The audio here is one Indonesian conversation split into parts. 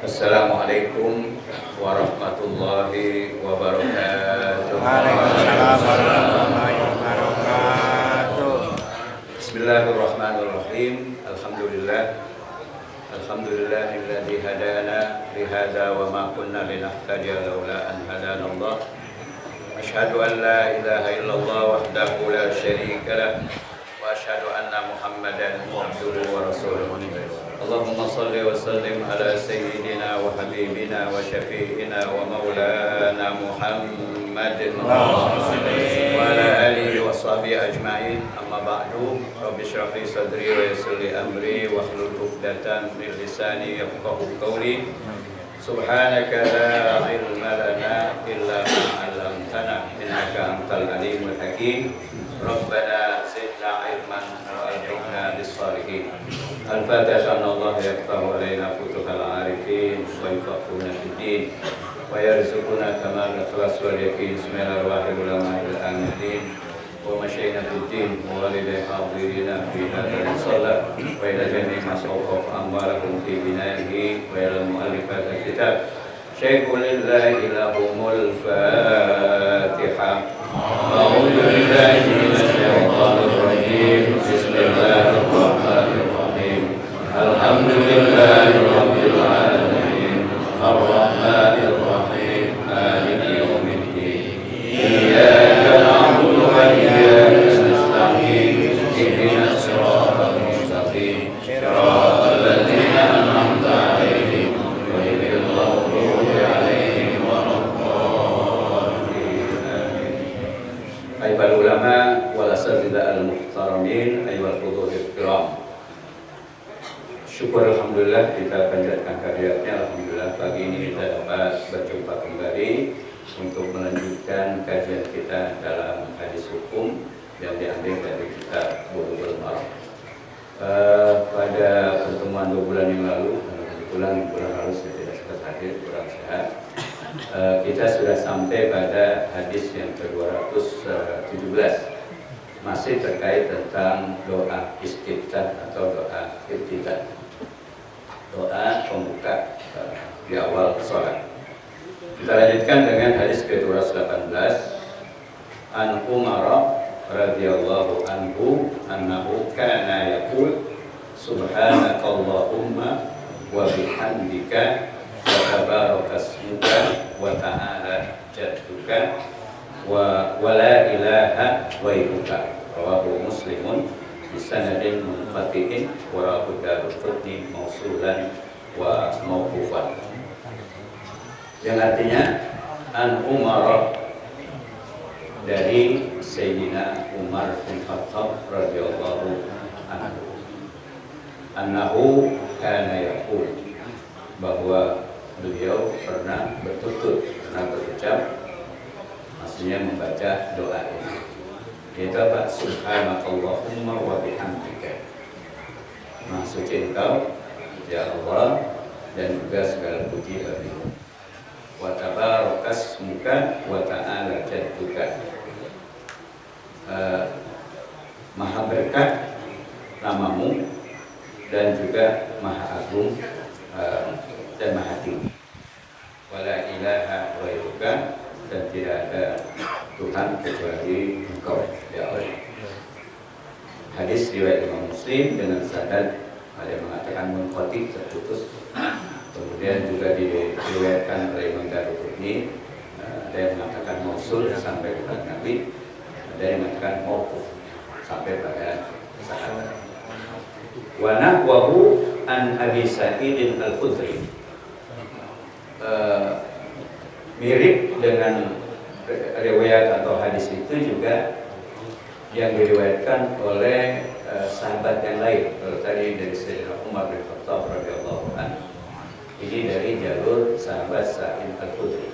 Assalamualaikum warahmatullahi wabarakatuh. Waalaikumsalam warahmatullahi wabarakatuh. Bismillahirrahmanirrahim. Alhamdulillahilladzi hadana li hadza wa ma kunna linahtadiya laula an hadana Allah. Asyhadu an la ilaha illallah wahdahu la syarika lah wa asyhadu anna Muhammadan abduhu wa rasuluh. Allahumma salli wa sallim ala sayyidina wa habibina wa syafi'ina wa maulana Muhammadin wa ala alihi wa sahbihi ajma'in. Amma ba'du, rabbi shrah li sadri wa yassir li amri wa hlul 'uqdatam min lisani yafqahu qawli. Subhanaka la ilma lana illa ma 'allamtana innaka antal alimul hakim. Rabbana zidna ilman wa alhiqna bis-shalihin. Al-Fatihah. Allah yaftahu alaina futuhal arifin wa yufaqihuna fid-din wa yarzuquna kamal ikhlas wal yaqin. Bismillahirrahmanirrahim. Ulama'il amilin wa masyayikhina fid-din wa walidayil hadirina fi hadzal shalah wa ila jami'i masawqaf amwalakum fi bina'ihi wa ila mu'allifat al-kitab. Syaikhul lillahi lahumul Fatihah. A'udzu billahi minasyaitonir rajim. Bismillahirrahmanirrahim. Alhamdulillahi rabbil alamin. Ar-rahmanir rahim. Maliki yaumiddin. Iyyaka na'budu wa iyyaka nasta'in. Ihdinas siratal mustaqim. Siratal ladzina an'amta 'alaihim ghairil maghdubi 'alaihim waladdallin. Ayyuhal ulama wal asatidzah al-muhtaramin, ayyuhal hudhuril kiram. Syukur alhamdulillah kita panjatkan kehadiratnya. Alhamdulillah pagi ini kita dapat berjumpa kembali untuk melanjutkan kajian kita dalam hadis hukum yang diambil dari kitab Bulughul Maram. Pada pertemuan 2 bulan yang lalu, kebetulan bulan lalu saya tidak sempat hadir, kurang sehat. Kita sudah sampai pada hadis yang ke-217, masih terkait tentang doa istiftah atau doa iftitah, doa pembuka di awal sholat. Kita lanjutkan dengan hadis ke-218. An Umar radhiyallahu anhu annahu kana yaqul subhanakallahumma wa bihamdika wa tabarakasmuka wa ta'ala jadduka wa la ilaha ghairuka. Rawahu Muslimun bisanadin munqati'in wa rawahu Daraqutni mausulan wa mauqufan. Yang artinya An Umar, dari Sayyidina Umar bin Khattab radhiyallahu anhu, annahu kana yaqul, bahwa beliau pernah bertutur, pernah berucap, maksudnya membaca doa ini, yaitu apa? Subhanakallahumma wa bihamdika. Maha suci Engkau ya Allah, dan juga segala puji bagimu. Wa tabarakasmuka wa ta'ala jadduka. Maha berkat namamu, dan juga maha agung dan maha tinggi. Wala ilaha ghairuka, dan tidak ada Tuhan kecuali Engkau ya Allah. Hadis riwayat Imam Muslim dengan sanad, ada yang mengatakan munqati, terputus. Kemudian juga diriwayatkan oleh Imam Daraqutni, ada yang mengatakan mausul sampai kepada Nabi, ada yang mengatakan mauquf sampai pada sahabat. Wa nahwahu an Abi Sa'id al-Khudri. Mirip dengan riwayat atau hadis itu juga yang diriwayatkan oleh sahabat yang lain. Kalau tadi dari Sayyidina Umar bin Khattab radhiyallahu anhu, ini dari jalur sahabat Sa'id al-Khudri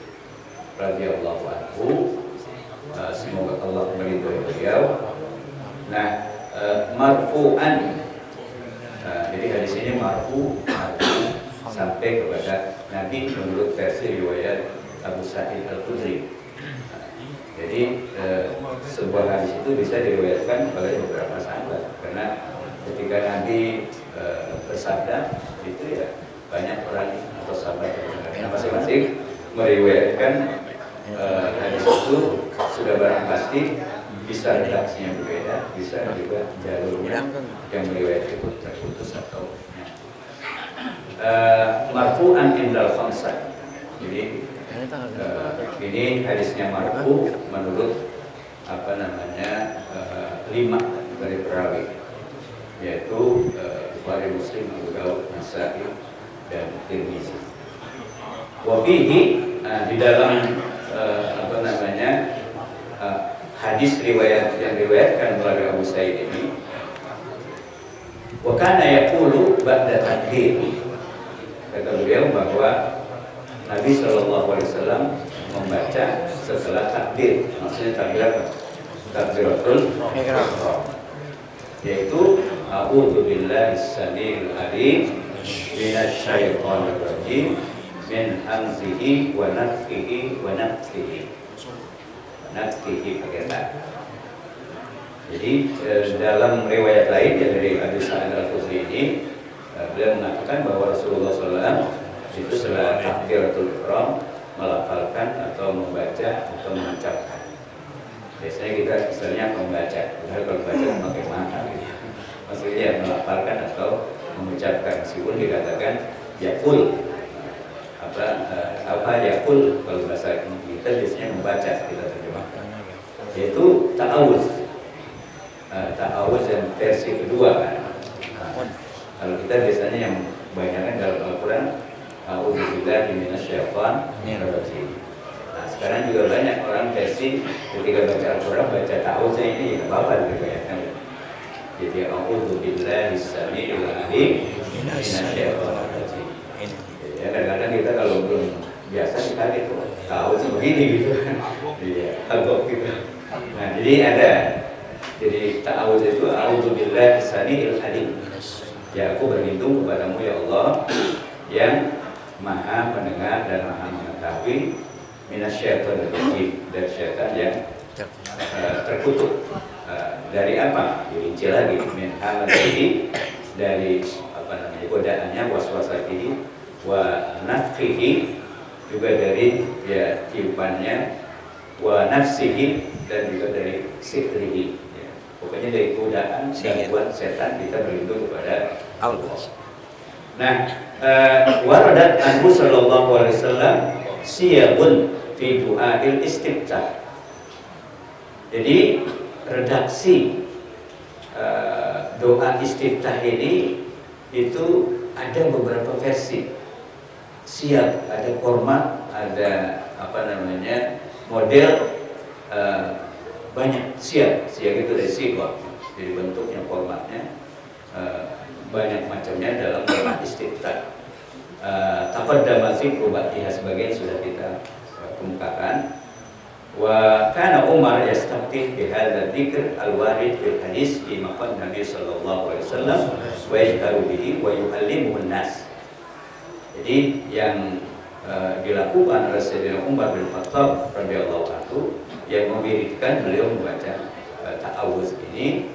radhiyallahu anhu. Semoga Allah meridhoi beliau. Nah, marfu'an. Jadi hadis ini marfu sampai kepada Nabi menurut versi riwayat Abu Sa'id al-Khudri. Jadi sebuah hadis itu bisa diriwayatkan oleh beberapa sahabat, karena ketika Nabi bersabda itu ya banyak orang atau atau sahabat karena masing-masing meriwayatkan hadis itu sudah barang pasti bisa redaksinya berbeda, bisa juga jalurnya yang meriwayat itu terputus atau marfu'an indal khamsah. Jadi ini hadisnya marfu menurut lima dari perawi, yaitu Bukhari, Muslim, Abu Daud, Nasa'i, dan Tirmizi. Wafihi di dalam hadis riwayat yang diriwayatkan melalui Abu Sa'id ini, wa kana yaqulu ba'da takbir, kata beliau bahwa Nabi SAW membaca setelah takbir. Maksudnya takbir apa? Takbiratul ihram, yaitu a'udzu billahi samiil alim minasyaitonir rajim min hamzihi wa nafthihi wa nafthihi. Nafthihi pakai ta. Jadi dalam riwayat lain dari Abu Sa'id Al-Khudri ini, beliau mengatakan bahwa Rasulullah SAW itu setelah takbiratul ihram melafalkan atau membaca atau mengucapkan. Biasanya kita istilahnya membaca, padahal kalau baca pakai mata gitu. Maksudnya melafalkan atau mengucapkan, meskipun dikatakan yakul. Apa yakul kalau bahasa kita biasanya membaca, kita terjemahkan. Yaitu ta'awuz. Ta'awuz yang versi kedua kan. Kalau kita biasanya yang kebanyakan dalam Al-Quran a'udzubillahi minasyaitonir rajim. Nah, sekarang juga banyak orang versi ketika baca Al-Quran baca ta'awuznya ini ya apa-apa diriwayatkan. Jadi a'udzubillahi samiil alim minasyaitonir rajim. Ya kadang-kadang kita kalau belum biasa kita gitu ta'awuz begini gitu. Iya, agak gitu. Nah, jadi ta'awuz itu a'udzubillahi samiil alim. Ya aku berlindung kepadamu ya Allah yang maha mendengar dan maha mengetahui minasyaitonir rajim, dari syaitan yang terkutuk. Dari apa? Dirinci lagi min hamzihi, dari godaannya, waswasatihi, wa nafthihi, juga dari ya tiupannya, wa nafsihi, dan juga dari sihrihi. Pokoknya dari godaan gangguan setan kita berlindung kepada Allah. Nah, waradat anhu sallallahu alaihi wasallam siyabun fi du'ail istiftah. Jadi redaksi doa istiftah ini itu ada beberapa versi. Siap, ada format, ada model, banyak. Siap itu dari siap. Jadi bentuknya, formatnya banyak macamnya dalam doa istiftah. Taqaddama dzikru ba'diha, sebagian sudah kita kemukakan. Wa kana Umar yastaftih bi hadzal dzikr al-warid fil hadis di maqam Nabi sallallahu alaihi wasallam wa yajharu bihi wa yu'allimuhu an-nas. Jadi yang dilakukan oleh Sayyidina Umar bin Khattab radhiyallahu anhu yang mewiridkan beliau membaca ta'awuz ini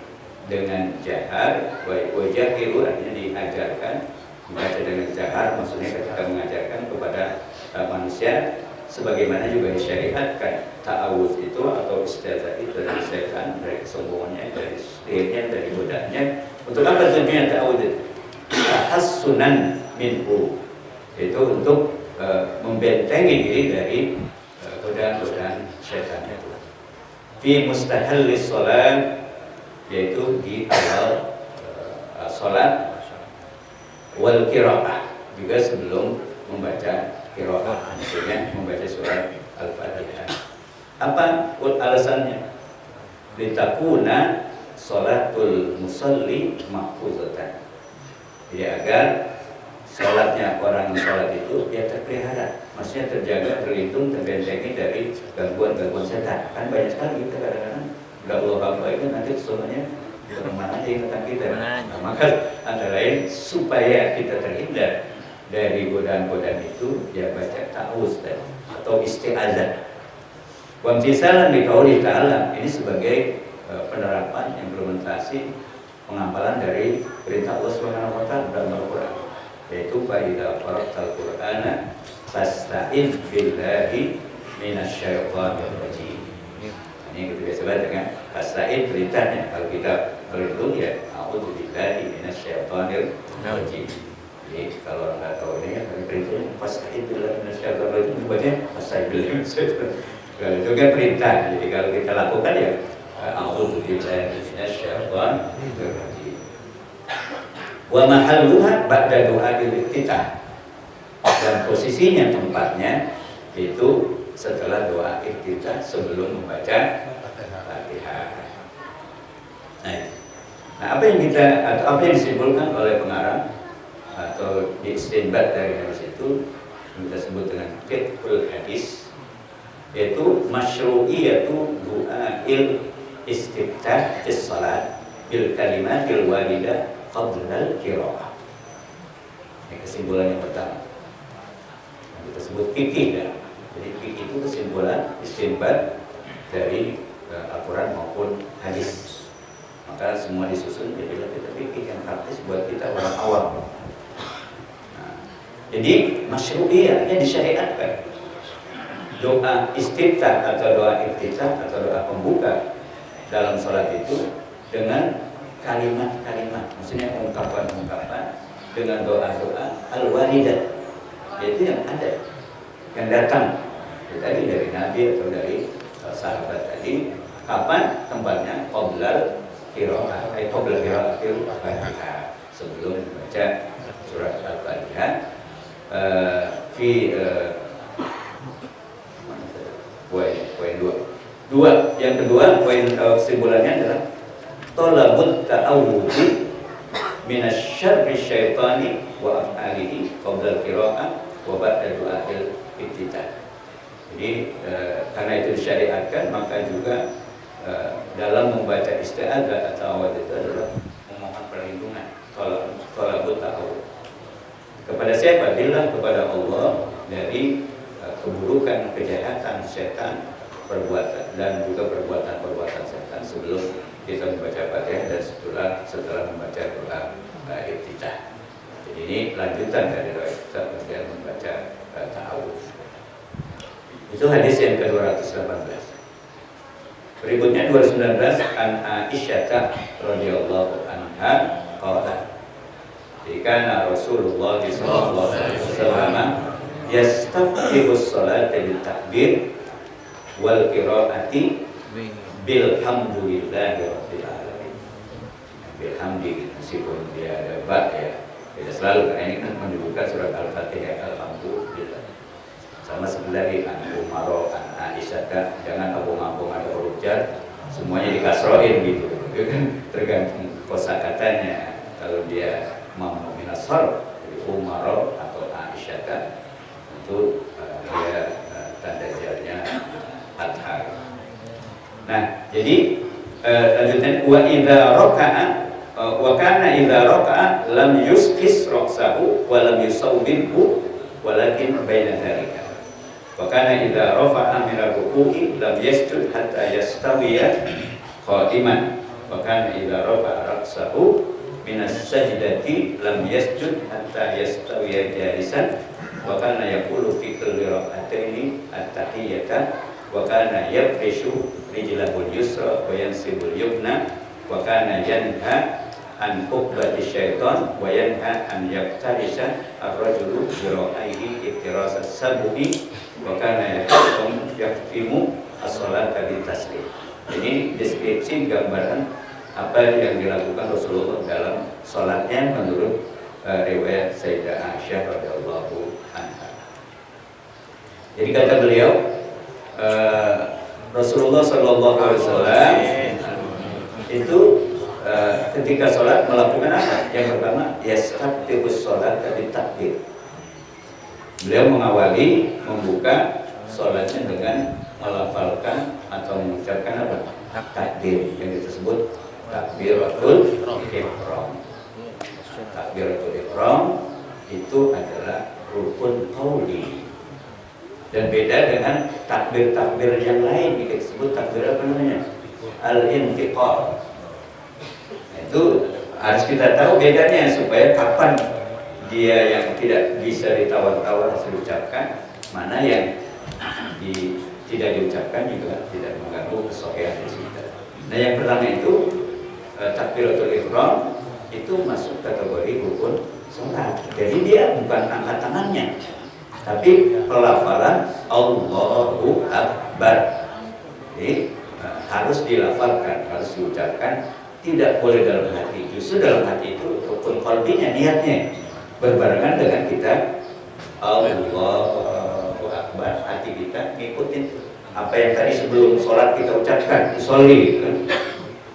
dengan jahar, wa jahiru, artinya diajarkan membaca dengan jahar, maksudnya ketika mengajarkan kepada manusia, sebagaimana juga disyariatkan ta'awuz itu atau istiazah itu dari setan, dari kesombongannya, dari sihirnya, dari godaannya. Untuk apa tujuannya ta'awuz itu? Tahassunan minhu, itu untuk membentengi diri dari godaan-godaan setan itu. Fi mustahallis shalat, yaitu di awal salat, wal qiraah, juga sebelum membaca qiraah, maksudnya membaca surat Al-Fatihah. Apa alasannya? Litakuna sholatul musalli mahfuzatan. Jadi agar sholatnya orang sholat itu dia terpelihara, maksudnya terjaga, terlindung, terbentengi dari gangguan-gangguan setan. Kan banyak sekali kita kadang-kadang udah Allah apa itu nanti semuanya kemana aja ingatan kita. Nah, maka antara lain supaya kita terhindar dari godaan-godaan itu, ya baca ta'awuz atau isti'adzah. Wa imtisalan bi qauli ta'ala, ini sebagai penerapan, implementasi, pengapalan dari perintah Allah Subhanahu wa taala dalam Al-Qur'an. yaitu fa idza qara'tal Qur'ana fasta'in billahi minasyaitonir rajim. Ini kita biasa baca kan, fasta'in perintahnya kalau kita berlindung ya a'udzu billahi minasyaitonir rajim. Jadi kalau orang nggak tahu ini kan perintahnya fasta'in billahi minasyaitonir rajim, baca fasta'in billahi minasyaitonir. Kalau itu kan perintah, jadi kalau kita lakukan ya a'udzu billahi minasyaitonir rajim. Wa mahalluha ba'da du'ail iftitah. Dan posisinya tempatnya itu setelah doa iftitah sebelum membaca Fatihah. Nah, apa yang disimpulkan oleh pengarang atau diistinbat dari hadis itu yang kita sebut dengan fiqhul hadis, yaitu masyru'iyatu du'ail istiftah fis shalat bil kalimatil walidah qabla al-qira'ah. Ini kesimpulan yang pertama. Yang kita sebut fikih ya. Jadi fikih itu kesimpulan istinbat dari Al-Quran maupun hadis. Maka semua disusun jadilah kita fikih yang praktis buat kita orang awam. Nah, jadi masyru'iyahnya disyariatkan. Doa istiftah atau doa iftitah atau doa pembuka dalam sholat itu dengan kalimat-kalimat, maksudnya ungkapan-ungkapan dengan doa-doa al-waridah, yaitu yang ada, yang datang tadi dari Nabi atau dari sahabat tadi. Kapan tempatnya? Qoblal qiraah, qoblal qiraatil Fatihah, sebelum membaca surat Al-Fatihah. Poin dua. Yang kedua, poin kesimpulannya adalah talabut ta'awudzi minasyarri syaitani wa af'alihi qabla al-qira'ah wa ba'da du'ail iftitah. Jadi karena itu disyariatkan, maka juga dalam membaca isti'adzah atau awad itu adalah memohon perlindungan, talabut ta'awudz. Kepada siapa? Billah, kepada Allah, dari keburukan, kejahatan setan, perbuatan dan juga perbuatan-perbuatan setan sebelum kita membaca Fatihah dan setelah membaca doa iftitah. Jadi ini lanjutan dari doa iftitah kemudian membaca ta'awudz. Itu hadis yang ke-218. Berikutnya 219, an Aisyah radhiyallahu anha qalat, kana Rasulullah sallallahu alaihi wasallam yastaftihu as-salata bil takbir wal qiraati bilhamdulillahi rabbil alamin. Bilhamdi meskipun dia ada ba ya, tidak selalu, karena ini kan menunjukkan surat Al-Fatihah alhamdulillah. Sama seperti an Umar, an Aisyah, jangan abung-abung ada huruf jar semuanya dikasroin gitu, tergantung kosakatanya. Kalau dia mamnu minas sarf, jadi Umar atau Aisyah itu dia tanda jarnya fathah. Nah, jadi lanjutnya wa idza raka'a wa kana idza raka'a lam yusqis ra'sahu wa lam yusawwibhu walakin baina dzalika. Wa kana idza rafa'a min ar-ruku'i lam yasjud hatta yastawiya qa'iman. Wa kana idza rafa'a ra'sahu min as-sajdati lam yasjud hatta yastawiya jalisan. Wa kana yaqulu fi kulli rak'ataini at-tahiyyata wa kana yafrishu rijlahul yusra wa yansibul yumna wa kana yanha an uqbati syaitan wa yanha an yaftarisha ar-rajulu bira'aihi iftirasa sabuhi wa kana yahtimu as-salata bitaslim. Ini deskripsi gambaran apa yang dilakukan Rasulullah dalam salatnya menurut riwayat Sayyidah Aisyah radhiyallahu anha. Jadi kata beliau, Rasulullah sallallahu alaihi wasallam itu ketika sholat melakukan apa? Yang pertama, yastaftihu sholat bi takbir. Beliau mengawali, membuka sholatnya dengan melafalkan atau mengucapkan apa? Takbir, yang disebut takbiratul ihram. Takbiratul ihram itu adalah rukun qauli. Dan beda dengan takbir-takbir yang lain, yang disebut takbir apa namanya? Al-intiqal. Itu harus kita tahu bedanya supaya kapan dia yang tidak bisa ditawar-tawar harus diucapkan, mana yang tidak diucapkan juga tidak mengganggu kesohihan kita. Nah yang pertama itu takbiratul ihram itu masuk kategori rukun sholat. Jadi dia bukan angkat tangannya, tapi pelafalan Allahu Akbar. Jadi harus dilafalkan, harus diucapkan, tidak boleh dalam hati. Justru dalam hati itu rukun qalbinya, niatnya berbarengan dengan kita Allahu Akbar, hati kita ngikutin apa yang tadi sebelum sholat kita ucapkan, usolli kan.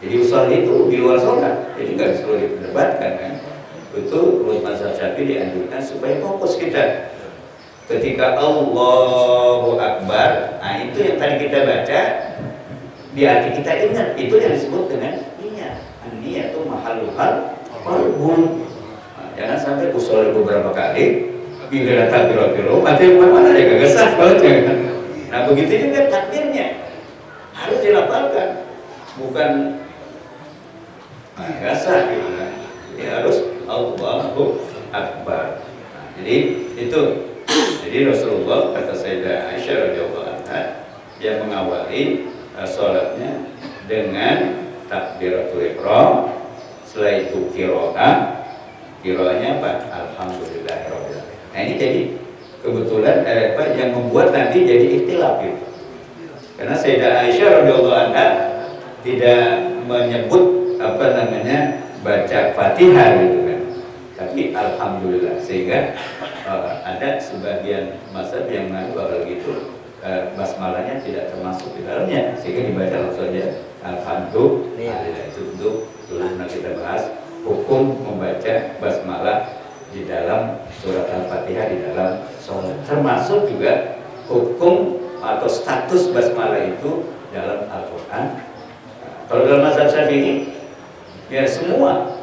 Jadi usolli itu di luar sholat, jadi nggak perlu diperdebatkan kan. Itu menurut mazhab Syafi'i dianjurkan supaya fokus kita ketika Allahu Akbar. Nah itu yang tadi kita baca, di hati kita ingat, itu yang disebut dengan niat. Niat itu mahaluhal qalbun. Jangan sampai usolli beberapa kali bila takbiratul mati mana ya gak sah banget kan. Nah begitu juga takbirnya harus dilafalkan, bukan gak sah gitu kan. Ya harus Allahu Akbar. Nah, jadi itu, jadi Rasulullah kata Sayyidah Aisyah radhiyallahu anha dia mengawali sholatnya dengan takbiratul ihram, setelah itu qiraahnya apa? Alhamdulillahirabbil alamin. Nah ini jadi kebetulan yang membuat nanti jadi ikhtilaf gitu. Karena Sayyidah Aisyah radhiyallahu anha tidak menyebut baca Fatihah gitu kan. Tapi alhamdulillah, sehingga ada sebagian mazhab yang menganggap bahwa gitu basmalahnya tidak termasuk di dalamnya, sehingga dibaca langsung saja alhamdulillah. Itu untuk dulu kita bahas hukum membaca basmalah di dalam surat Al-Fatihah di dalam sholat, termasuk juga hukum atau status basmalah itu dalam Al-Quran. Kalau dalam mazhab Syafi'i ya semua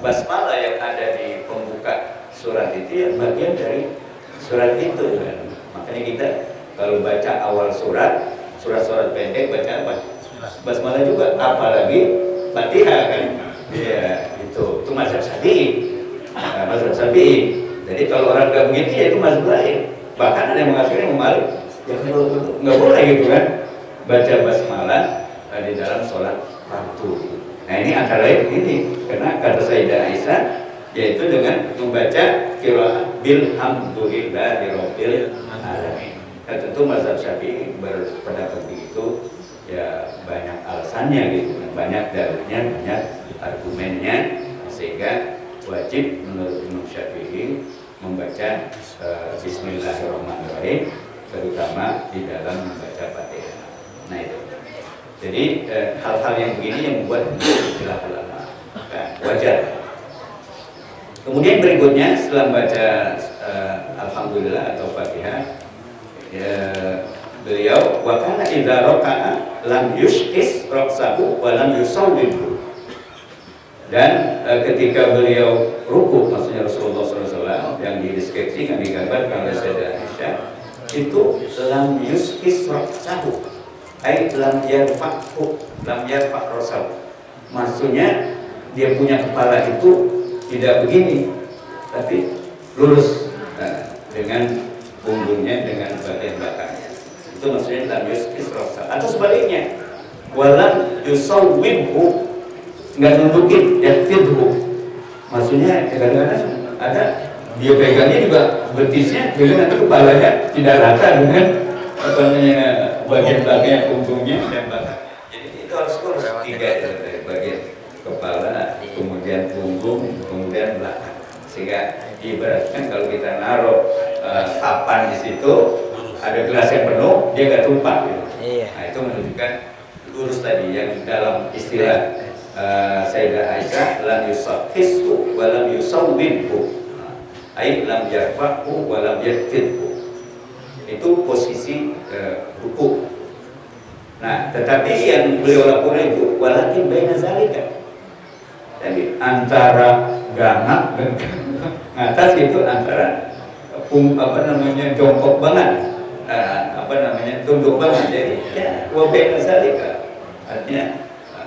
basmalah yang ada di pembuka surat itu ya bagian dari surat itu kan. Makanya kita kalau baca awal surat pendek baca apa? Basmalah juga, apalagi Fatihah kan. Ya itu mazhab Syafi'i. Mazhab Syafi'i. Jadi kalau orang nggak begitu ya itu mazhab lain. Bahkan ada yang mengatakan membalik, ya nggak boleh gitu kan baca basmalah di dalam sholat fardu. Nah ini antara lain ini, karena kata Sayyidah Aisyah yaitu dengan membaca qiraah bilhamdulillahirabbil alamin. Nah, tentu mazhab Syafi'i berpendapat begitu ya banyak alasannya gitu, banyak dalilnya, banyak argumennya, sehingga wajib menurut Imam Syafi'i membaca Bismillahirrahmanirrahim, terutama di dalam membaca Fatihah. Nah itu. Jadi hal-hal yang begini yang membuat istilah ulama wajar. Kemudian berikutnya setelah membaca Alhamdulillah atau Fatihah, beliau wakana idza raka'a lam yushkis ra'sahu wa lam yusawwibhu. Dan ketika beliau ruku, maksudnya Rasulullah SAW yang dideskripsikan, digambarkan oleh Sayyidah Aisyah, itu lam yushkis ra'sahu, ay lam yarfa'hu, lam yarfa' ra'sahu. Maksudnya dia punya kepala itu tidak begini, tapi lurus dengan punggungnya, dengan bagian belakangnya. Itu maksudnya lam yushkis ra'sahu. Atau sebaliknya, walam yusawwibhu, nggak nundukin, yakfidhu. Maksudnya kadang-kadang ada dia pegangnya juga betisnya, pegang nanti kepalanya tidak rata dengan bagian-bagian punggungnya dan belakang. Jadi itu harus lurus tiga itu, bagian kepala, kemudian punggung, kemudian belakang. Sehingga ibaratkan kalau kita naruh papan di situ, ada gelas yang penuh, dia nggak tumpah. Gitu. Nah itu menunjukkan lurus tadi yang dalam istilah Sayyidah Aisyah lam yusaffisu wa lam yusawwibhu, ai lam yarfa'hu wa lam yakfidhu. Itu posisi ruku. Nah, tetapi yang beliau lakukan itu walakin baina zalika. Jadi antara ganak dan atas itu antara jongkok banget, tunduk banget. Jadi ya wa baina zalika, artinya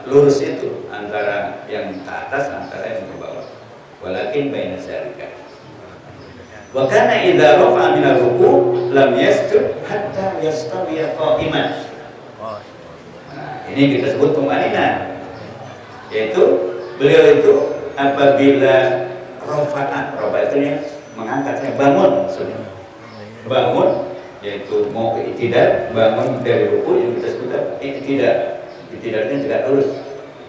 lurus itu antara yang ke atas, antara yang ke bawah. walakin baina zalika. Wa kana idza rafa'a min ar-ruku' lam yasjud hatta yastawiya qa'iman. Nah, ini kita sebut tumanina, yaitu beliau itu apabila rafa'a itu yang mengangkatnya, bangun maksudnya, bangun, yaitu mau ke i'tidal, bangun dari ruku yang kita sebut i'tidal. I'tidalnya tegak lurus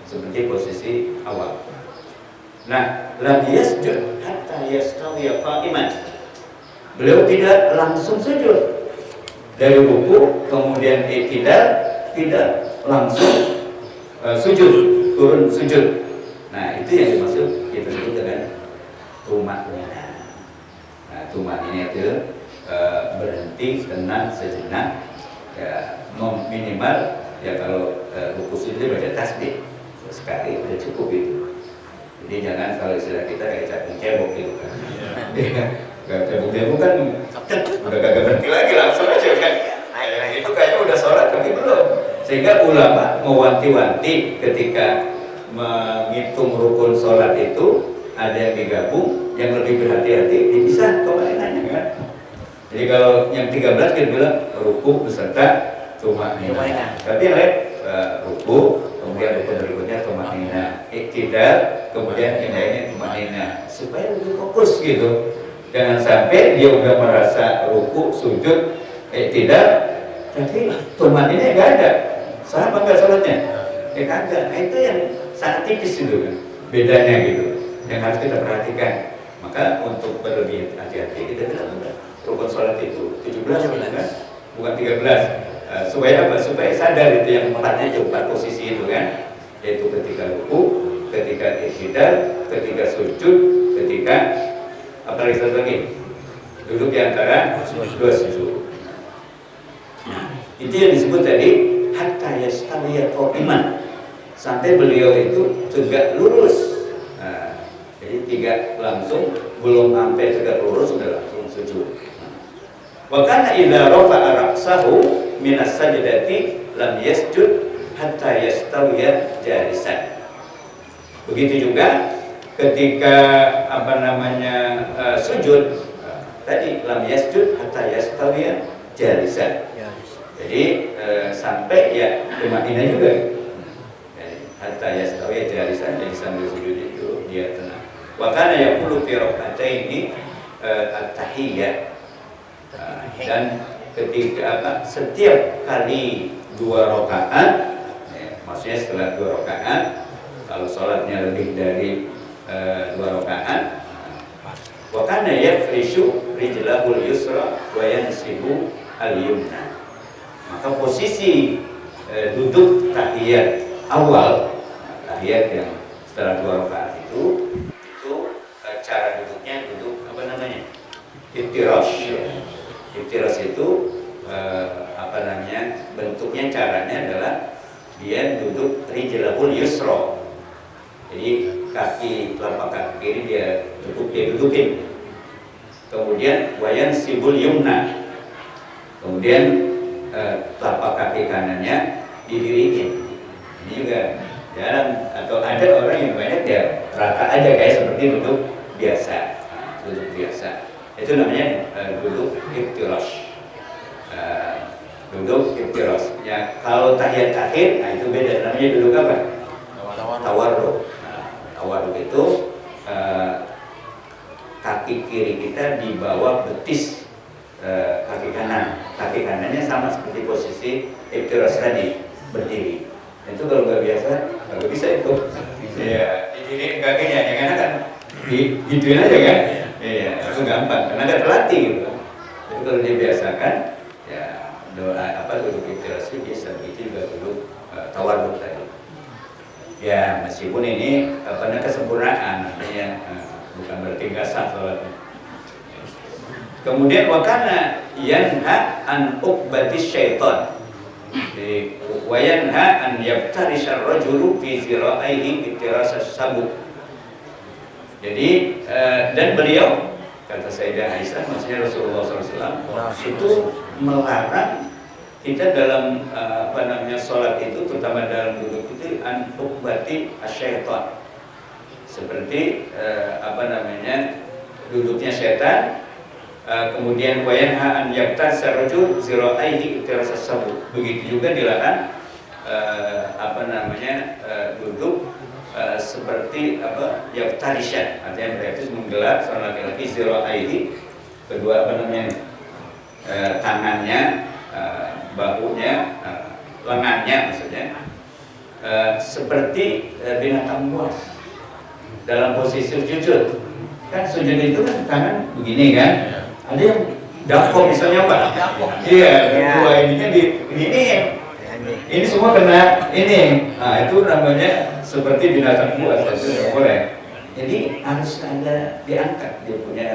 seperti posisi awal. Nah, lam yasjud hatta yastawiya qa'iman. Beliau tidak langsung sujud dari ruku kemudian i'tidal, tidak langsung sujud, turun sujud. Nah, itu yang dimaksud kita sebut dengan tumanina. Nah, tumanina itu berhenti, tenang sejenak, ya, minimal ya kalau ruku sujud baca tasbih sekali udah cukup itu. Jadi jangan kalau istilah kita kayak capung cebok gitu kan. Kayak capung cebok kan udah kagak berhenti lagi, langsung aja kan. Itu kayaknya udah sholat tapi belum. Sehingga ulama mewanti-wanti ketika menghitung rukun sholat itu ada yang digabung, yang lebih berhati-hati dipisah tumaninanya kan. Jadi kalau yang 13 kita bilang ruku beserta tumanina. Tapi yang lain ruku, kemudian rukun berikutnya tumanina, i'tidal, kemudian yang lainnya tumanina, supaya lebih fokus gitu. Jangan sampai dia udah merasa ruku, sujud, i'tidal, tapi tumanina nggak ada. Sah apa nggak sholatnya? Ya kagak. Nah, itu yang sangat tipis itu kan, bedanya gitu, yang harus kita perhatikan. Maka untuk berlebih hati-hati kita bilang rukun sholat itu 17 kan? Bukan 13. Supaya apa? Supaya sadar itu yang empatnya itu, 4 posisi itu kan, yaitu ketika ruku, ketika i'tidal, ketika sujud, ketika apa lagi? Duduk di antara dua sujud. Nah, itu yang disebut tadi hatta yastawiya qa'iman, sampai beliau itu tegak lurus. Nah, jadi tidak langsung, belum sampai tegak lurus sudah langsung sujud. Wa kana idza rafa'a ra'sahu minas sajdati lam yasjud hatta yastawiya jalisan. Begitu juga ketika sujud tadi lam yasjud hatta yastawiya jalisan. Jadi sampai ya tumanina juga. Hatta yastawiya jalisan, jadi sambil sujud itu dia tenang. Wa kana yaqulu fi rak'ataini at-tahiyyah. Dan ketika setiap kali 2 rakaat, maksudnya setelah 2 rakaat, kalau sholatnya lebih dari 2 rakaat, wa kana yafrishu rijlahul yusra wa yansibu al-yumna. Maka posisi duduk tahiyat awal, tahiyat yang setelah 2 rakaat itu cara duduknya duduk iftirash. Iftirash itu bentuknya, caranya adalah dia duduk rijlahul yusra. Jadi telapak kaki kiri dia dudukin. Kemudian wayan sibul yumna. Kemudian telapak kaki kanannya didirikan. Ini juga jarang, atau ada orang yang banyak ya rata aja kayak seperti duduk biasa. Duduk biasa. Itu namanya duduk iftirash. Duduk iftirash. Ya, kalau tahiyat akhir, nah itu beda, namanya duduk apa? Tawarruk. Tawarruk itu kaki kiri kita di bawah betis kaki kanan. Kaki kanannya sama seperti posisi iftirash tadi, berdiri. Itu kalau nggak biasa, nggak bisa itu. Ya, jadi kakinya yang enak kan gituin aja kan? Iya, itu gampang karena ada terlatih gitu. Jadi kalau dibiasakan, ya doa duduk iftirash bisa, begitu juga duduk tawarruk tadi. Ya, meskipun ini kesempurnaan, artinya bukan berarti nggak sah sholatnya. Kemudian wakana yanha an uqbatis syaitan. Wa yanha an yaftarisha ar-rajulu fi zira'aihi iftirasas sabuk. Jadi dan beliau, kata Sayyidah Aisyah, maksudnya Rasulullah SAW itu melarang kita dalam sholat itu, terutama dalam duduk itu, an uqbati asyaitan. seperti duduknya setan, kemudian wayanha an yaktas sarajul zira'aihi itirasa sabu. Begitu juga dilarang duduk seperti yaftarishan, artinya berarti menggelar seorang laki-laki zira'aihi, kedua tangannya, bahunya, lengannya maksudnya, seperti binatang buas dalam posisi sujud. Kan sujud itu kan tangan begini kan, ada yang dakok misalnya Pak, iya, dua ininya ini semua kena ini, nah itu namanya seperti binatang buas, itu nggak boleh. Jadi harus ada diangkat dia punya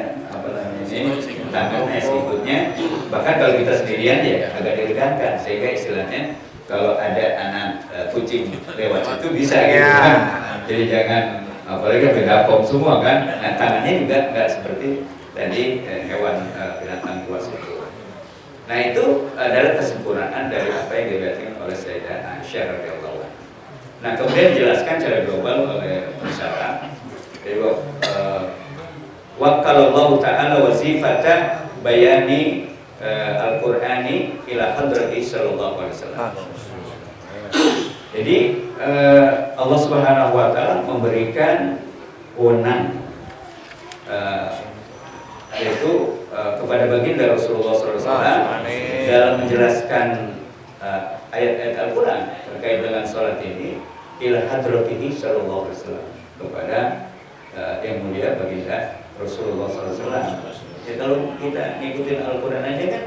tangannya, sikutnya. Bahkan kalau kita sendirian ya agak diregangkan, sehingga istilahnya kalau ada anak kucing lewat itu bisa gitu kan. Jadi jangan, apalagi beda pom semua kan. Nah tangannya juga nggak seperti tadi hewan binatang buas itu. Nah itu adalah kesempurnaan dari apa yang dilihatkan oleh Sayyidah Aisyah radhiyallahu anha. Nah kemudian dijelaskan secara global oleh pensyarah. Waqalallahu ta'ala wazifata bayani al-Qur'ani ila hadrati sallallahu alaihi wasallam. Jadi Allah Subhanahu wa taala memberikan wewenang yaitu kepada baginda Rasulullah SAW dalam menjelaskan ayat-ayat Al-Quran terkait dengan sholat ini ila hadratihi sallallahu alaihi wasallam, kepada yang mulia baginda Rasulullah SAW. Ya kalau kita ngikutin Al-Quran aja kan,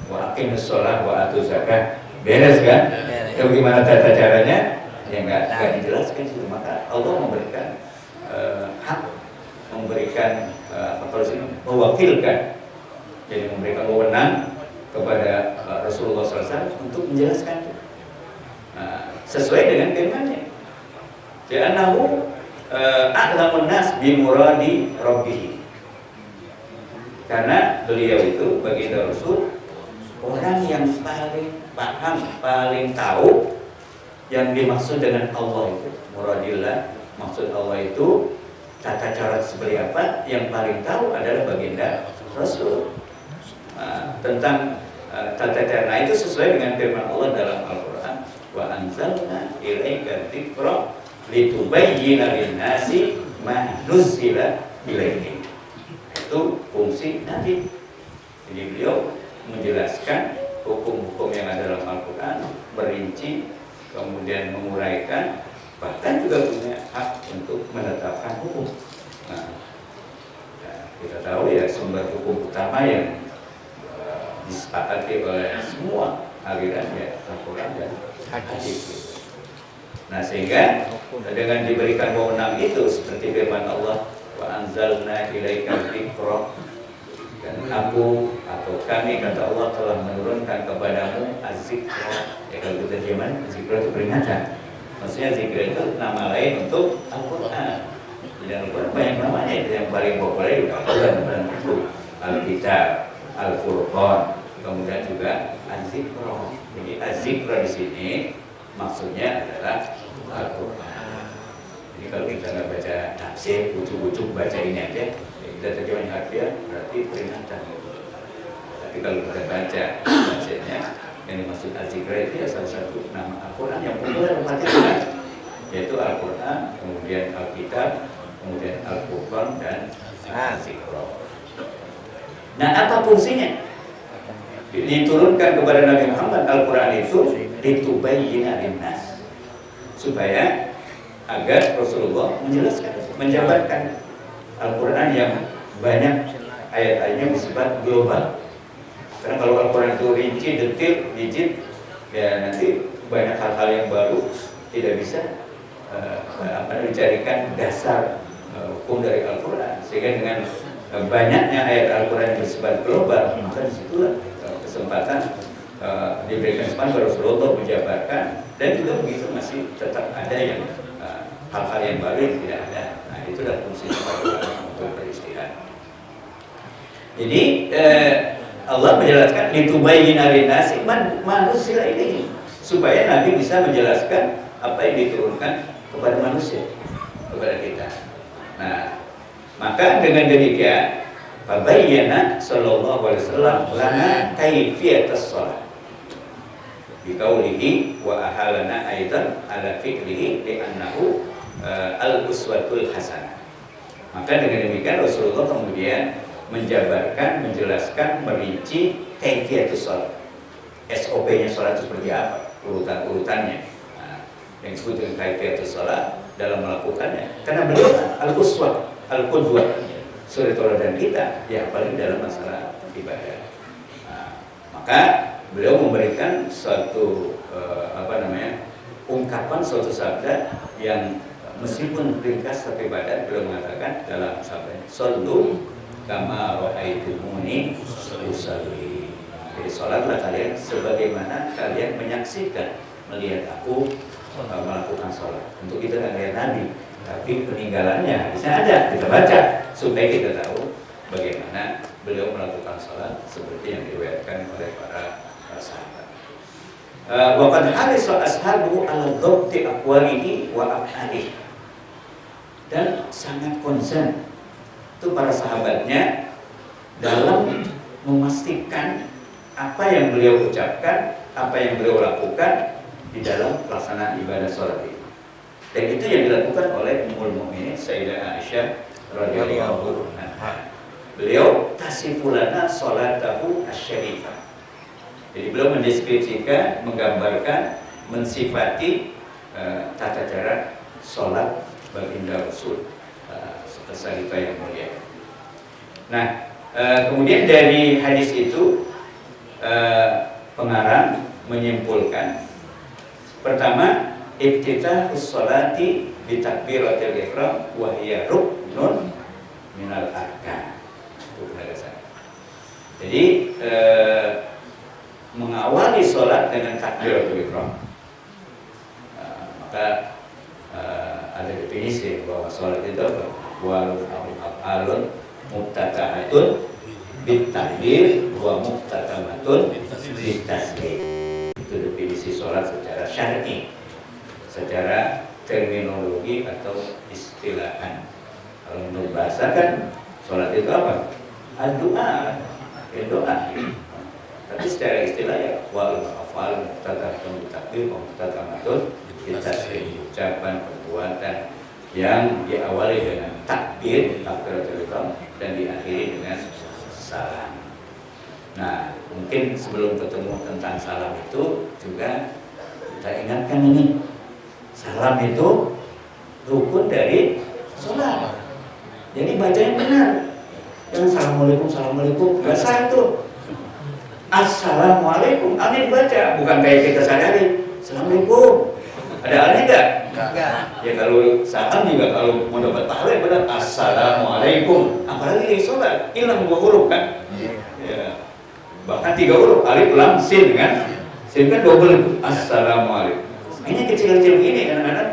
wa aqimus sholat wa atuz zakat, beres kan? Ya bagaimana tata caranya? Ya nggak dijelaskan situ. Maka Allah memberikan hak, memberikan mewakilkan, jadi memberikan wewenang kepada Rasulullah SAW untuk menjelaskan sesuai dengan firman-Nya. Ja'annahu a'lamun nas bi muradi rabbih. Karena beliau itu baginda Rasul orang yang paling paham, paling tahu yang dimaksud dengan Allah itu. Muradillah, maksud Allah itu tata cara seperti apa, yang paling tahu adalah baginda Rasul. Tentang tata cara itu sesuai dengan firman Allah dalam Al-Quran, wa anzalna ilaika dzikra litubayyina lin-nasi ma nuzzila ilaihim. Itu fungsi Nabi. Jadi beliau menjelaskan hukum-hukum yang ada dalam Al-Quran, merinci, kemudian menguraikan, bahkan juga punya hak untuk menetapkan hukum. Nah, kita tahu ya sumber hukum utama yang disepakati oleh semua aliran ya Al-Quran dan hadis. Nah sehingga dengan diberikan wewenang itu seperti firman Allah, wa anzalna ilaika dzikra, dan aku atau kami kata Allah telah menurunkan kepadamu az-zikra. Ya kalau kita terjemahan zikra itu peringatan. Maksudnya zikra itu nama lain untuk Al-Quran. Dan Al-Quran banyak namanya, itu yang paling populer Al-Quran itu Al-Kitab, Al-Furqan, kemudian juga az-zikra. Jadi az-zikra di sini maksudnya adalah Al-Quran. Jadi kalau kita nggak baca tafsir, ujuk-ujuk baca ini aja, ya kita terjemahin harfiah berarti peringatan. Tapi kalau kita baca bacanya, yang dimaksud az-zikra itu ya salah satu nama Al-Quran yang populer Al-Fatihah, yaitu Al-Quran, kemudian Al-Kitab, kemudian Al-Furqan dan az-zikra. Nah, apa fungsinya? Diturunkan kepada Nabi Muhammad Al-Quran itu litubayyina linnas, supaya agar Rasulullah menjelaskan, menjabarkan Al-Quran yang banyak ayat-ayatnya bersifat global. Karena kalau Al-Quran itu rinci, detil, rigid, ya nanti banyak hal-hal yang baru tidak bisa dicarikan dasar hukum dari Al-Quran. Sehingga dengan banyaknya ayat Al-Quran yang bersifat global, maka disitulah kesempatan diberikan kesempatan Rasulullah menjabarkan, dan juga begitu masih tetap ada yang hal-hal yang baru yang tidak ada. Nah itulah fungsi untuk beristirahat. Jadi Allah menjelaskan litubayyina lin-nasi ma nuzila ilaihim, supaya Nabi bisa menjelaskan apa yang diturunkan kepada manusia. kepada kita. Nah, maka dengan demikian fabayyana sallallahu alaihi wasallam lana kaifiyatus shalah biqaulihi wa ahalana aidan ala fi'lihi li'annahu al-uswatul hasanah. Maka dengan demikian Rasulullah kemudian menjabarkan, menjelaskan, merinci kaifiyatus shalah. SOP-nya salat itu seperti apa? Urutan-urutannya. Nah, yang disebut dengan kaifiyatus shalah dalam melakukannya. Karena beliau al-uswah, al-qudwah, suri tauladan kita, ya apalagi dalam masalah ibadah. Nah, maka beliau memberikan suatu ungkapan suatu sabda yang meskipun ringkas tapi padat. Beliau mengatakan dalam sabda, "Shallu kama ra'aitumuni usalli." Jadi salatlah kalian sebagaimana kalian menyaksikan, melihat aku melakukan salat. Untuk kita tidak lihat Nabi, tapi peninggalannya bisa ada, kita baca supaya kita tahu bagaimana beliau melakukan salat seperti yang diriwayatkan oleh para sahabat. Wa qad harisa ashabu ala dhabti aqwalihi wa af'alihi. Dan sangat concern itu para sahabatnya dalam memastikan apa yang beliau ucapkan, apa yang beliau lakukan di dalam pelaksanaan ibadah salat itu. Dan itu yang dilakukan oleh Ummul Mukminin Sayyidah Aisyah radhiyallahu anha. Beliau tasifulana salatahu asy-syarifah. Jadi beliau mendeskripsikan, menggambarkan, mensifati tata cara salat baginda Rasul syarifah yang mulia. Nah, kemudian dari hadis itu pengarang menyimpulkan pertama, iftitahus sholati bi takbiratil ihram wa hiya ruknun minal arkan. Itu penjelasan. Jadi mengawali sholat dengan takbiratul ihram. Maka ada definisi bahwa sholat itu wal af'alun mubtada'atun bit takbir wa muqtadamatun bit taslim. Itu definisi sholat secara syar'i, secara terminologi atau istilahan. Kalau menurut bahasa kan sholat itu apa? Doa, doa. Tapi secara istilah ya wal afal muqtadamatun takbir wa muqtadamatun bit taslim. Ucapan, perbuatan yang diawali dengan takbir, takbiratul ihram, dan diakhiri dengan salam. Nah, mungkin sebelum ketemu tentang salam itu juga kita ingatkan ini, salam itu rukun dari sholat. Jadi baca yang benar. Jangan assalamualaikum, assalamualaikum, bahasa itu. Assalamualaikum, alnya dibaca, bukan kayak kita sadari. Assalamualaikum. Ada alnya enggak? Enggak. Ya kalau salam juga kalau mau dapat pahala yang benar assalamualaikum. Apalagi di sholat, hilang 2 huruf kan? Ya. Bahkan 3 huruf, alif lam sin kan? Sin kan double assalamualaikum. Ini kecil-kecil begini kadang-kadang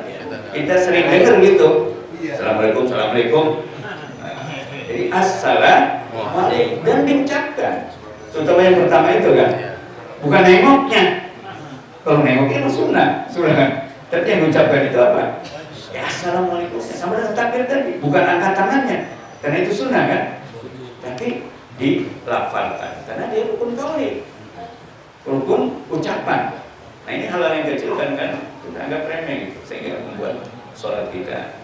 kita sering dengar gitu. Assalamualaikum, assalamualaikum. Jadi assalamualaikum dan diucapkan. Terutama yang pertama itu kan, bukan nengoknya. Kalau nengoknya itu sunnah kan. Tapi yang diucapkan itu apa? Ya assalamualaikum. Sama dengan takbir tadi, bukan angkat tangannya, karena itu sunnah kan. Tapi dilafalkan, karena dia rukun qauli, rukun ucapan. Nah ini hal-hal yang kecil kan kita anggap remeh gitu, sehingga membuat sholat kita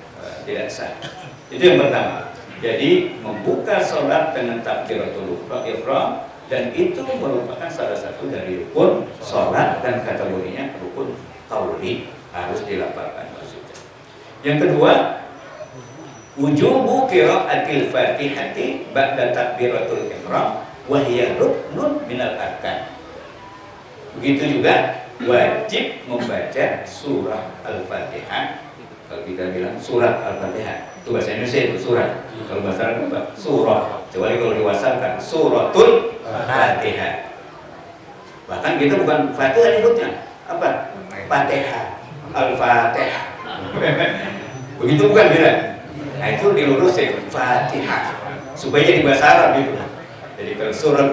tidak sah. Itu yang pertama. Jadi membuka sholat dengan takbiratul ihram, dan itu merupakan salah satu dari rukun sholat dan kategorinya rukun qauli, harus dilafalkan maksudnya. Yang kedua, wujubu qiraatil Fatihati ba'da takbiratul ihram wa hiya ruknun minal arkan. Begitu juga wajib membaca surah Al-Fatihah. Kalau kita bilang surat Al-Fatihah, itu bahasa Indonesia itu surat. Kalau bahasa Arab apa? Surah. Kecuali kalau diwasalkan suratul Fatihah. Bahkan kita bukan Fatihah nyebutnya, apa? Fatihah, Al-Fatihah. Begitu bukan bila? Nah itu dilurusin Fatihah supaya jadi bahasa Arab gitu. Jadi kalau surat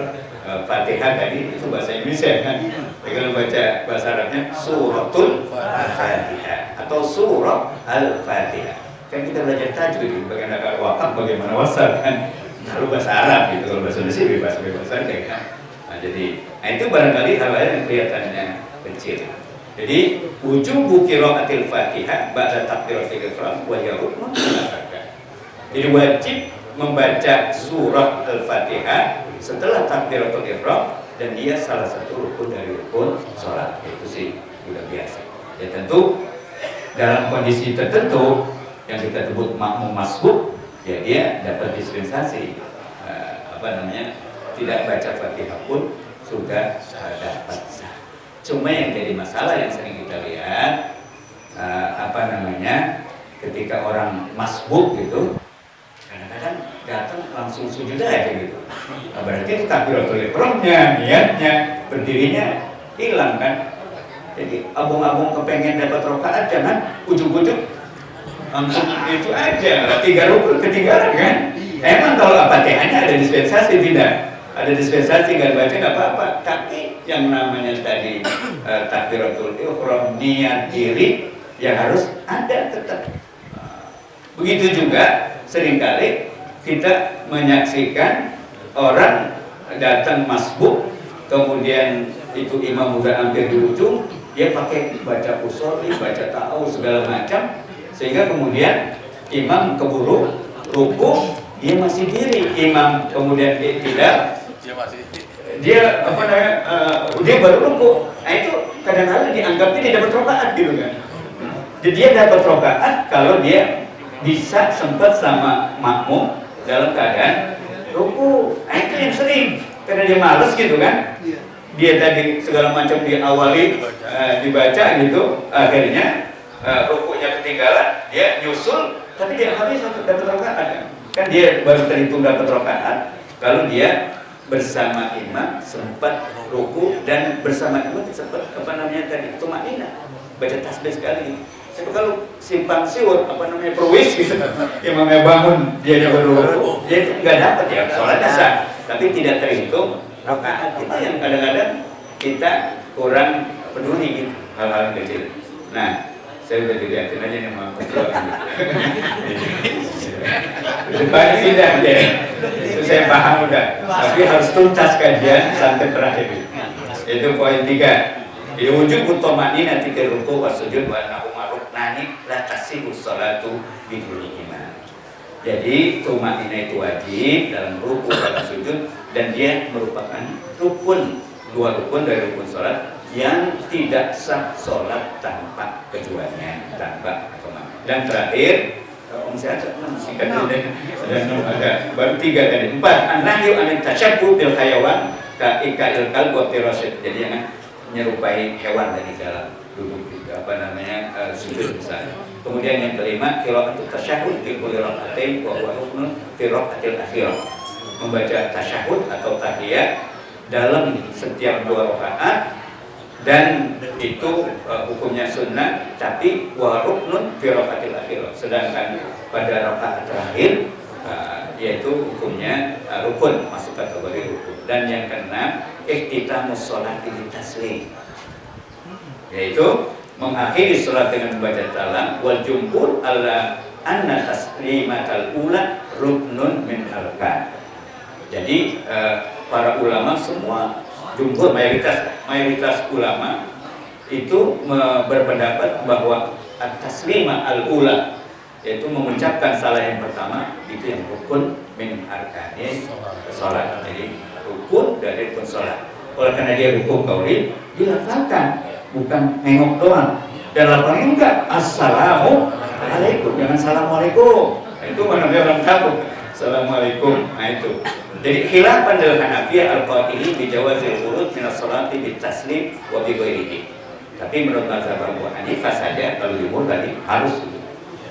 Fatihah tadi itu bahasa Indonesia kan. Jadi kalau baca bahasa Arabnya suratul Fatihah atau surah Al-Fatihah. Kan kita belajar tajwid, bagaimana kalau wakaf, bagaimana wasal kan, lalu bahasa Arab gitu, kalau bahasa Indonesia bebas saja kan. Nah, jadi itu barangkali hal-hal yang kelihatannya kecil. Jadi wujubu qiraatil Fatihah ba'da takbiratul ihram wa hiya ruknun min arkan. Jadi wajib membaca surah Al-Fatihah setelah takbiratul ihram dan dia salah satu rukun dari rukun salat. Itu sih sudah biasa. Ya tentu dalam kondisi tertentu yang kita sebut makmum masbuk, ya dia dapat dispensasi, tidak baca Fatihah pun sudah dapat sah. Cuma yang jadi masalah yang sering kita lihat, ketika orang masbuk gitu, kadang-kadang datang langsung sujud aja gitu. Nah, berarti itu takbiratul ihramnya, niatnya, berdirinya hilang kan. Jadi abung-abung kepengen dapat rakaat, jangan ujuk-ujuk langsung itu aja, 3 rukun ketinggalan kan. Emang kalau Fatihahnya ada dispensasi tidak? Ada dispensasi nggak baca nggak apa-apa. Tapi yang namanya tadi takbiratul ihram, niat diri, ya harus ada tetap. Begitu juga seringkali kita menyaksikan orang datang masbuk, kemudian itu imam udah hampir di ujung, dia pakai baca usolli, baca ta'awudz segala macam, sehingga kemudian imam keburu ruku, dia masih diri, imam kemudian tidak, dia baru ruku. Nah itu kadang-kadang dianggapnya dia dapat rakaat gitu kan. Jadi dia dapat rakaat kalau dia bisa sempat sama makmum dalam keadaan ruku. Nah itu yang sering, karena dia malas gitu kan. Dia tadi segala macam diawali dibaca gitu, akhirnya rukunya ketinggalan, dia nyusul, tapi dia habis dapat rakaat kan dia baru terhitung dapat rakaat kalau dia bersama imam sempat ruku dan bersama imam sempat tumanina, baca tasbih sekali. Tapi kalau simpang siur perwis gitu, imamnya bangun dia baru ruku, dia itu nggak dapat ya sholatnya sah, tapi tidak terhitung rakaat. Itu yang kadang-kadang kita kurang peduli gitu, hal-hal kecil. Nah, saya udah dilihatin aja nih sama ketua banyak tidak ya, itu saya paham udah, tapi harus tuntas kajian sampai terakhir. Itu poin 3. Jadi wujud utamanin nanti ke ruku wasujud wa nahuma ruknani la tasihu sholatu bidunihima. Jadi tumanina itu wajib dalam ruku dalam sujud, dan dia merupakan rukun, 2 rukun dari rukun sholat yang tidak sah sholat tanpa keduanya, tanpa kemana. Dan terakhir, ada baru 3 tadi, 4 an-nahyu anil tasyabbuh bil hayawan ka ikail qalb wa firasyid. Jadi jangan menyerupai hewan dari dalam duduk sujud misalnya. Kemudian yang kelima, qiraatul tasyahhud fi kulli rak'atain wa huwa ruknun fi rak'atil akhirah. Membaca tasyahud atau tahiyat dalam setiap 2 rakaat, dan itu hukumnya sunnah, tapi wa ruknun fi rak'atil akhirah. Sedangkan pada rakaat terakhir yaitu hukumnya rukun, masuk kategori rukun. Dan yang keenam, ihtitamus sholati bitaslim, yaitu mengakhiri sholat dengan membaca salam. Wal jumhur ala anna taslimatal ula ruknun min arkan. Jadi para ulama semua, jumhur, mayoritas ulama itu berpendapat bahwa at-taslima al-ula, yaitu mengucapkan salah yang pertama, itu yang rukun min arkani sholat. Jadi rukun dari rukun sholat. Oleh karena dia rukun qauli, dilafalkan, bukan nengok doang. Dan lapangnya enggak assalamualaikum, jangan assalamualaikum. Itu mana orang takut assalamualaikum. Nah itu. Jadi khilafan dalam Hanafiyah al-Qatili bi jawazil khurud min as-salati bit taslim wa bi ghairihi. Tapi menurut mazhab Abu Hanifah saja, kalau jumhur tadi harus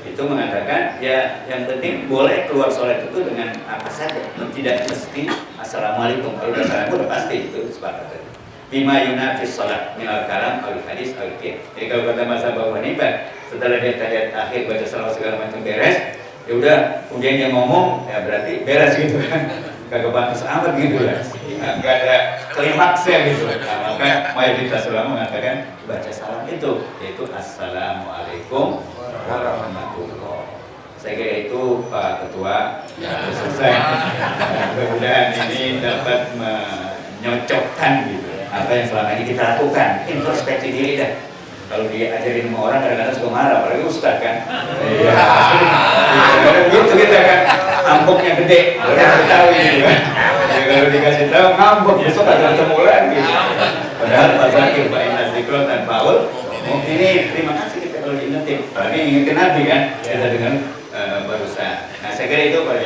itu mengatakan ya yang penting boleh keluar sholat itu dengan apa saja, tidak mesti assalamualaikum. Kalau udah udah pasti itu sepakat. Bima yunafis sholat minal kalam al hadis al qiyam. Jadi kalau kata mazhab Abu Hanifah, setelah dia tahiyat akhir baca salawat segala macam beres, ya udah kemudian dia ngomong, ya berarti beres gitu kan. Kagak pantas amat gitu ya, nggak ada klimaksnya gitu. Nah, maka mayoritas ulama mengatakan baca salam itu, yaitu assalamualaikum warahmatullahi. Saya kira itu Pak Ketua sudah selesai. Mudah-mudahan ini dapat menyocokkan gitu apa yang selama ini kita lakukan. Introspeksi diri dah. Kalau diajarin sama orang kadang-kadang suka marah, apalagi ustaz kan. Iya. Gitu kita kan, ngambeknya gede. Orang tahu gitu kan. Ya, kalau dikasih tahu ngambek, besok ada ketemu lagi. Padahal Pak Zakir, Pak Inas Dikron dan Pak Ul, ini terima kasih kita kalau diingetin. Apalagi ingetin Nabi kan, kita dengan barusan. Nah saya kira itu Pak